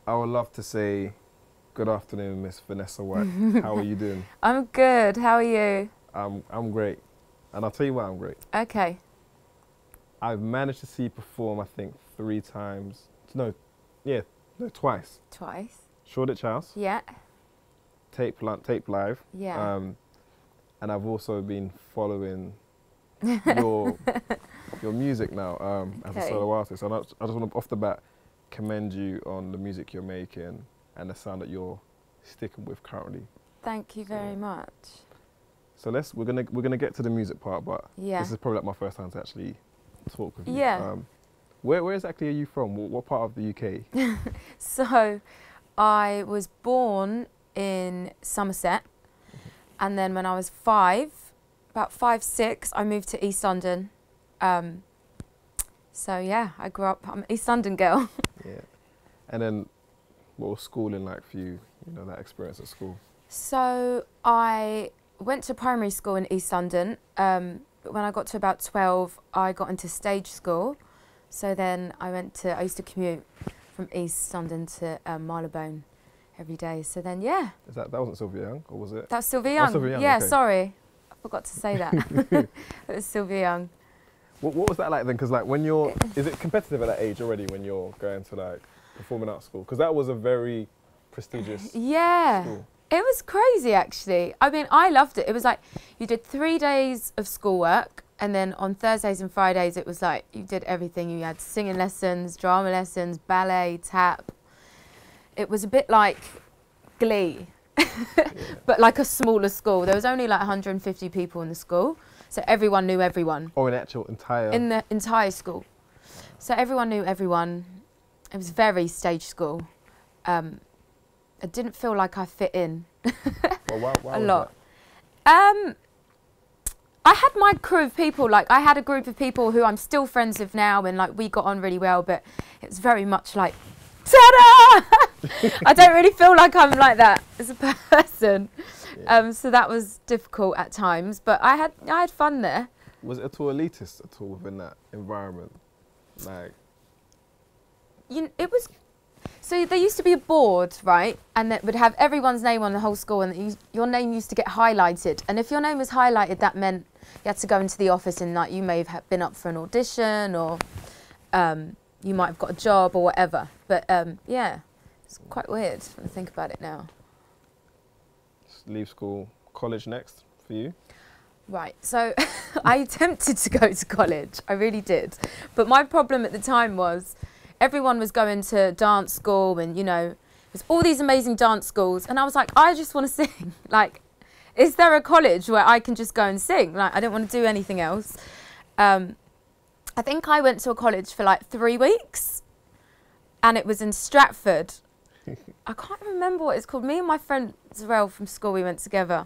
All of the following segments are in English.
I would love to say good afternoon, Miss Vanessa White. How are you doing? I'm good. How are you? I'm great. And I'll tell you why I'm great. Okay. I've managed to see you perform, I think, 3 times. No, twice. Twice. Shoreditch House. Yeah. Tape Live. Yeah. And I've also been following your music now as a solo artist. And I just want to, off the bat, commend you on the music you're making and the sound that you're sticking with currently. Thank you very much. So we're gonna get to the music part, but yeah. This is probably like my first time to actually talk with you. Yeah. Where exactly are you from? What part of the UK? So, I was born in Somerset, and then when I was about 5, 6, I moved to East London. So yeah, I grew up. I'm an East London girl. Yeah. And then, what was schooling like for you? You know, that experience at school. So I went to primary school in East London. But when I got to about 12, I got into stage school. So then I used to commute from East London to Marylebone every day. So then, yeah. That wasn't Sylvia Young, or was it? That was Sylvia Young. Oh, Sylvia Young, yeah, okay. Sorry. I forgot to say that. It was Sylvia Young. What was that like then? Because like when you're, is it competitive at that age already when you're going to like performing arts school? Because that was a very prestigious school. It was crazy actually. I mean, I loved it. It was like you did 3 days of schoolwork, and then on Thursdays and Fridays it was like you did everything. You had singing lessons, drama lessons, ballet, tap. It was a bit like Glee, but like a smaller school. There was only like 150 people in the school, so everyone knew everyone. Oh, in actual entire? In the entire school. So everyone knew everyone. It was very stage school. I didn't feel like I fit in. Well, why a lot. I had my crew of people. Like I had a group of people who I'm still friends with now, and like we got on really well. But it was very much like, ta-da! I don't really feel like I'm like that as a person. Yeah. So that was difficult at times, but I had fun there. Was it at all elitist at all within that environment? Like, it was. So there used to be a board, right, and that would have everyone's name on the whole school, and your name used to get highlighted. And if your name was highlighted, that meant you had to go into the office, and like you may have been up for an audition, or you might have got a job or whatever. But yeah, it's quite weird when I think about it now. Just leave school, college next for you? Right, so I attempted to go to college, I really did. But my problem at the time was everyone was going to dance school, and you know, there's all these amazing dance schools, and I was like, I just want to sing. Like, is there a college where I can just go and sing? Like, I don't want to do anything else. I think I went to a college for like 3 weeks, and it was in Stratford. I can't remember what it's called. Me and my friend Zarel from school, we went together.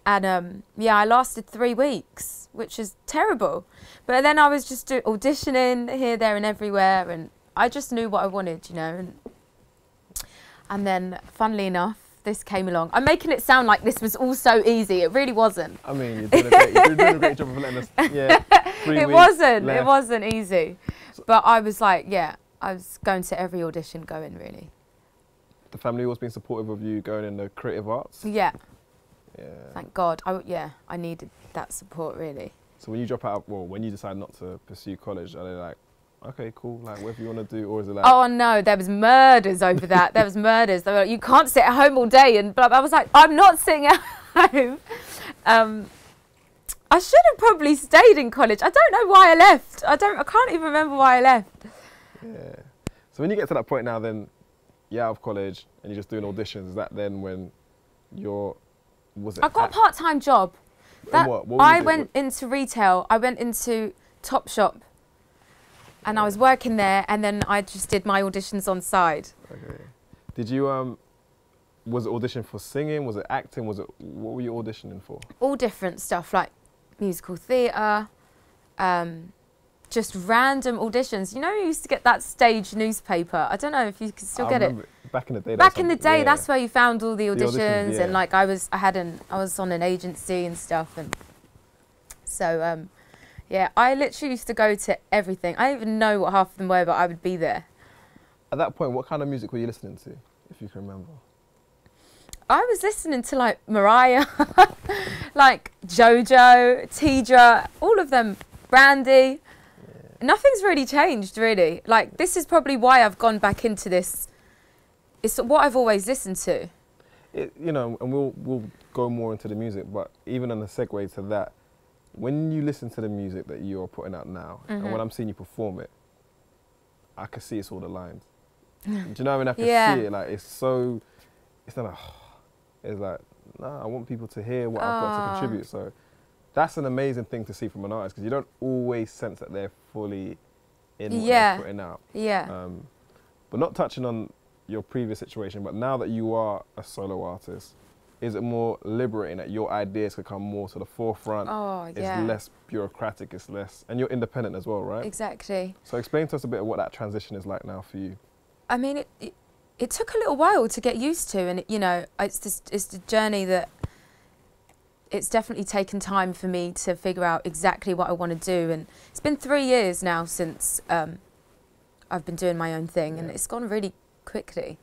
And yeah, I lasted 3 weeks, which is terrible. But then I was just auditioning here, there and everywhere, and I just knew what I wanted, you know. And then, funnily enough, this came along. I'm making it sound like this was all so easy. It really wasn't. I mean, you're doing a great job of letting us, yeah. It wasn't easy. But I was like, yeah, I was going to every audition going, really. The family always been supportive of you going in the creative arts? Yeah. Yeah. Thank God. I needed that support, really. So when you drop out, well, when you decide not to pursue college, are they like, okay, cool, like whatever you want to do, or is it like? Oh no, there was murders over that. There was murders. They were like, you can't sit at home all day, and blah, blah. I was like, I'm not sitting at home. I should have probably stayed in college. I don't know why I left. I can't even remember why I left. Yeah. So when you get to that point now, then you're out of college and you're just doing auditions. Is that then when you're? Was it? I got a part-time job. What I went into retail. I went into Topshop. And I was working there, and then I just did my auditions on side. Okay. Did you, was it audition for singing? Was it acting? What were you auditioning for? All different stuff, like musical theatre, just random auditions. You know, you used to get that stage newspaper. I don't know if you can still get it. Back in the day. Back in the day, that's where you found all the auditions, yeah. and like I was on an agency and stuff, and so yeah, I literally used to go to everything. I don't even know what half of them were, but I would be there. At that point, what kind of music were you listening to, if you can remember? I was listening to like Mariah, like JoJo, Tidra, all of them, Brandy. Yeah. Nothing's really changed, really. Like, this is probably why I've gone back into this. It's what I've always listened to. You know, and we'll go more into the music, but even on the segue to that, when you listen to the music that you're putting out now, and when I'm seeing you perform it, I can see it's all the lines. Do you know what I mean? I can see it. Like, it's so, it's not like, it's like, nah, I want people to hear what I've got to contribute. So that's an amazing thing to see from an artist, because you don't always sense that they're fully in what they're putting out. Yeah. But not touching on your previous situation, but now that you are a solo artist, is it more liberating that your ideas could come more to the forefront? It's less bureaucratic, it's less, and you're independent as well, right? Exactly. So explain to us a bit of what that transition is like now for you. I mean, it took a little while to get used to, and you know, it's the journey that it's definitely taken time for me to figure out exactly what I want to do. And it's been 3 years now since I've been doing my own thing, and it's gone really quickly.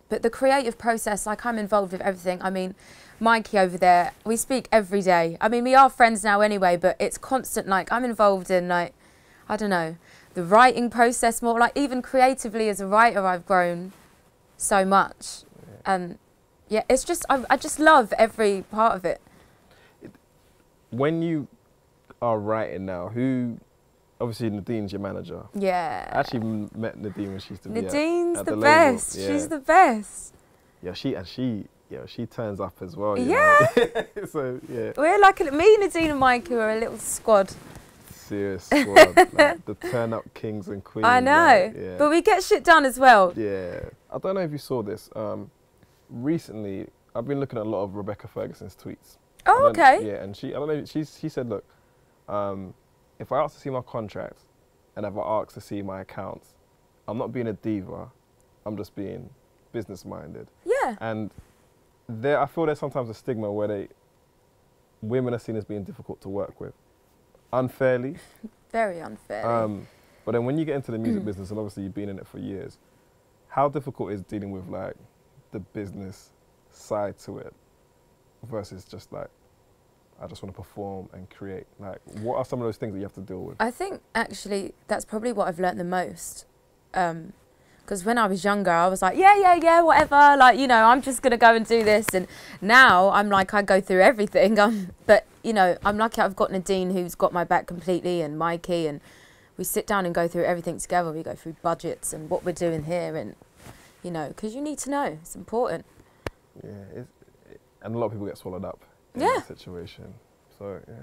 But the creative process, like, I'm involved with everything. I mean, Mikey over there, we speak every day. I mean, we are friends now anyway, but it's constant. Like, I'm involved in, like, I don't know, the writing process more. Like, even creatively as a writer, I've grown so much. And yeah, it's just, I just love every part of it. When you are writing now, obviously Nadine's your manager. Yeah. I actually met Nadine when she used to be Nadine's at the the best. Label. Yeah. She's the best. Yeah, she turns up as well. Yeah. You know? So yeah. We're like, me, Nadine and Mike, who are a little squad. Serious squad. Like the turn up kings and queens. I know. Like, but we get shit done as well. Yeah. I don't know if you saw this. Recently, I've been looking at a lot of Rebecca Ferguson's tweets. Oh, okay. Yeah, and I don't know, she said, look, if I ask to see my contract and if I ask to see my accounts, I'm not being a diva, I'm just being business minded. Yeah. And I feel there's sometimes a stigma where women are seen as being difficult to work with. Unfairly. Very unfairly. But then when you get into the music business, and obviously you've been in it for years, how difficult is dealing with like the business side to it versus just like, I just want to perform and create? Like, what are some of those things that you have to deal with? I think actually that's probably what I've learnt the most. Because when I was younger, I was like, yeah, whatever. Like, you know, I'm just going to go and do this. And now I'm like, I go through everything. But, you know, I'm lucky I've got Nadine who's got my back completely, and Mikey, and we sit down and go through everything together. We go through budgets and what we're doing here, and, you know, because you need to know. It's important. Yeah, and a lot of people get swallowed up in that situation. So, yeah.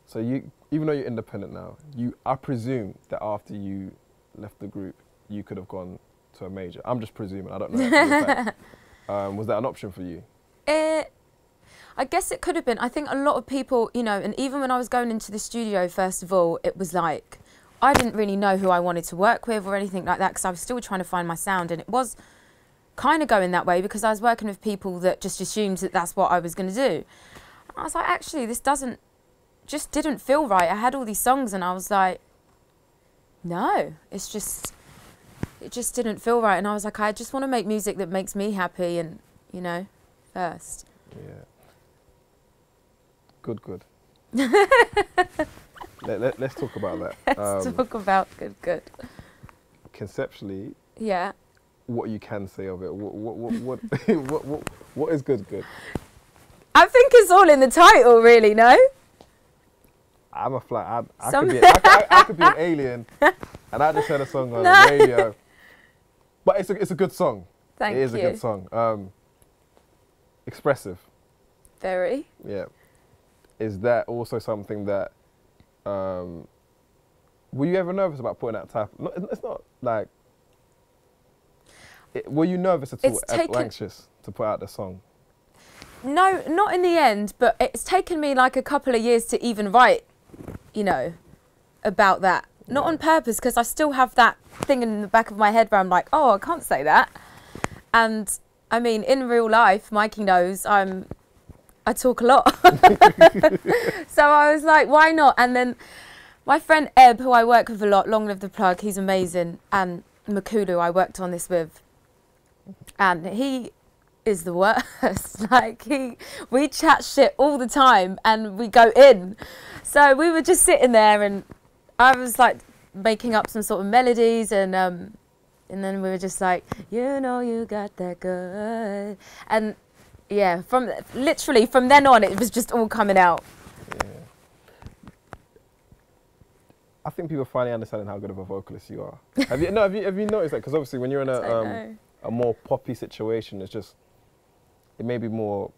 So you, even though you're independent now, I presume that after you left the group, you could have gone to a major. I'm just presuming. I don't know. Was that an option for you? I guess it could have been. I think a lot of people, you know, and even when I was going into the studio, first of all, it was like, I didn't really know who I wanted to work with or anything like that, because I was still trying to find my sound, and it was kind of going that way because I was working with people that just assumed that that's what I was going to do. And I was like, actually, this just didn't feel right. I had all these songs and I was like, no, it just didn't feel right. And I was like, I just want to make music that makes me happy, and, you know, first. Yeah. Good. Let's talk about that. Let's talk about good. Conceptually. Yeah. What you can say of it? What what is good? I think it's all in the title, really. No. I'm a flat. I could be an alien, and I just heard a song on the radio. But it's a good song. Thank you. It is a good song. Expressive. Very. Yeah. Is that also something that? Were you ever nervous about putting that type? It's not like. Were you nervous at all, anxious to put out the song? No, not in the end, but it's taken me like a couple of years to even write, you know, about that. Not on purpose, because I still have that thing in the back of my head where I'm like, oh, I can't say that. And I mean, in real life, Mikey knows I talk a lot. So I was like, why not? And then my friend Eb, who I work with a lot, long live the plug, he's amazing. And Makulu I worked on this with, and he is the worst. Like, we chat shit all the time and we go in. So we were just sitting there and I was like making up some sort of melodies, and then we were just like, you know, you got that good. And yeah, literally from then on, it was just all coming out. Yeah. I think people finally understanding how good of a vocalist you are. Have you noticed that? Because obviously when you're in a more poppy situation, it may be more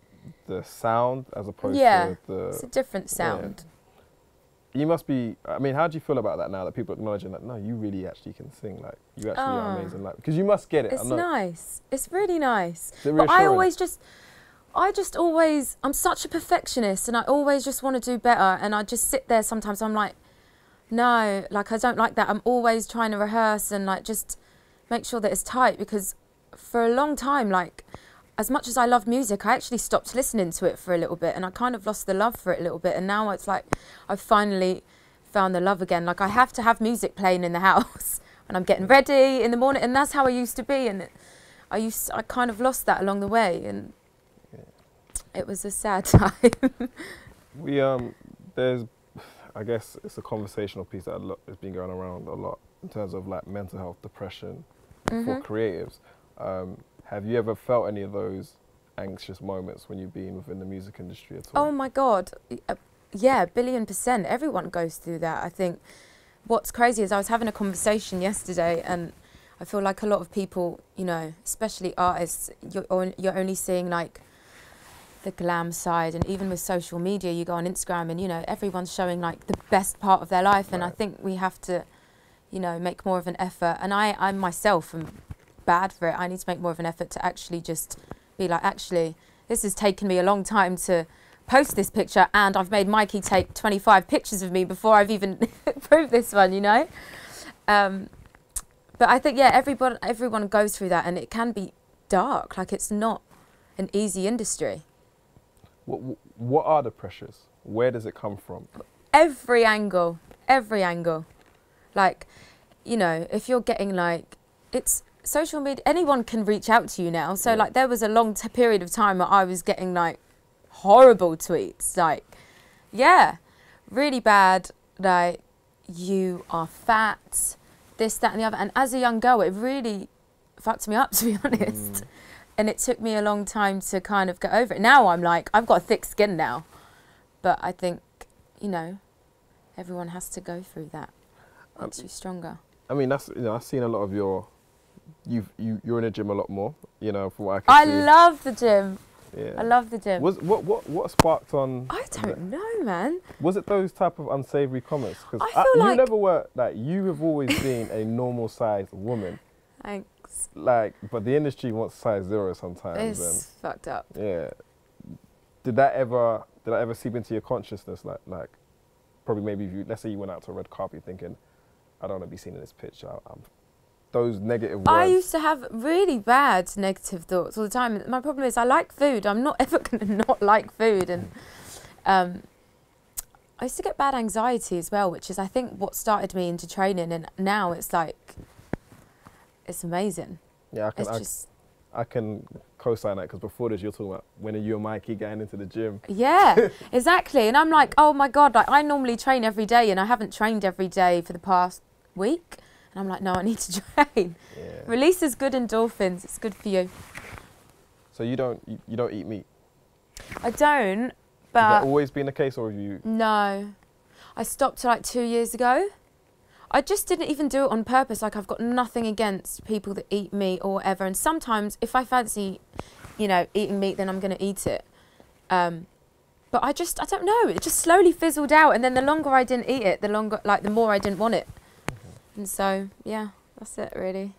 the sound as opposed to the... it's a different sound. Yeah. You must be, I mean, how do you feel about that now that people are acknowledging that, no, you really actually can sing, like, you actually are amazing, like, because you must get it. It's nice. It's really nice. Is it but reassuring? I'm such a perfectionist, and I always just want to do better, and I just sit there sometimes, I'm like, no, like, I don't like that. I'm always trying to rehearse and, like, just make sure that it's tight, because for a long time, like, as much as I love music, I actually stopped listening to it for a little bit, and I kind of lost the love for it a little bit. And now it's like I've finally found the love again. Like, I have to have music playing in the house when I'm getting ready in the morning, and that's how I used to be. And I kind of lost that along the way, and it was a sad time. There's, I guess it's a conversational piece that has been going around a lot in terms of like mental health, depression for creatives. Have you ever felt any of those anxious moments when you've been within the music industry at all? Oh my God, yeah, 1,000,000,000%. Everyone goes through that. I think what's crazy is I was having a conversation yesterday, and I feel like a lot of people, you know, especially artists, you're only seeing like the glam side, and even with social media, you go on Instagram and, you know, everyone's showing like the best part of their life, and I think we have to, you know, make more of an effort. And I myself am bad for it. I need to make more of an effort to actually just be like, actually, this has taken me a long time to post this picture, and I've made Mikey take 25 pictures of me before I've even proved this one, you know? But I think, yeah, everyone goes through that, and it can be dark. Like, it's not an easy industry. What are the pressures? Where does it come from? Every angle. Like, you know, if you're getting like, it's social media, anyone can reach out to you now. So like, there was a long period of time where I was getting like horrible tweets, like, yeah, really bad, like, you are fat, this, that and the other. And as a young girl, it really fucked me up, to be honest. And it took me a long time to kind of get over it. Now I'm like, I've got thick skin now. But I think, you know, everyone has to go through that. Makes you stronger. I mean, that's, you know, I've seen a lot of you're in the gym a lot more, you know, from what I can see. I love the gym. Yeah. I love the gym. What sparked on? I don't know, man. Was it those type of unsavory comments? Because like you never were, like, you have always been a normal sized woman. Thanks. Like, but the industry wants size 0 sometimes. It's fucked up. Yeah. Did that ever seep into your consciousness? Like, probably maybe if let's say you went out to a red carpet thinking, I don't want to be seen in this picture. Those negative words. I used to have really bad negative thoughts all the time. My problem is I like food. I'm not ever going to not like food. And I used to get bad anxiety as well, which is, I think, what started me into training. And now it's like, it's amazing. Yeah, I can co-sign that, because before this you're talking about when are you and Mikey getting into the gym. Yeah, exactly. And I'm like, oh my God, like, I normally train every day, and I haven't trained every day for the past week. And I'm like, no, I need to train. Yeah. Releases good endorphins. It's good for you. So you don't eat meat? I don't, but... Has that always been the case, or have you... No. I stopped like 2 years ago. I just didn't even do it on purpose. Like, I've got nothing against people that eat meat or whatever. And sometimes if I fancy, you know, eating meat, then I'm going to eat it. But I don't know. It just slowly fizzled out. And then the longer I didn't eat it, the more I didn't want it. And so, yeah, that's it really.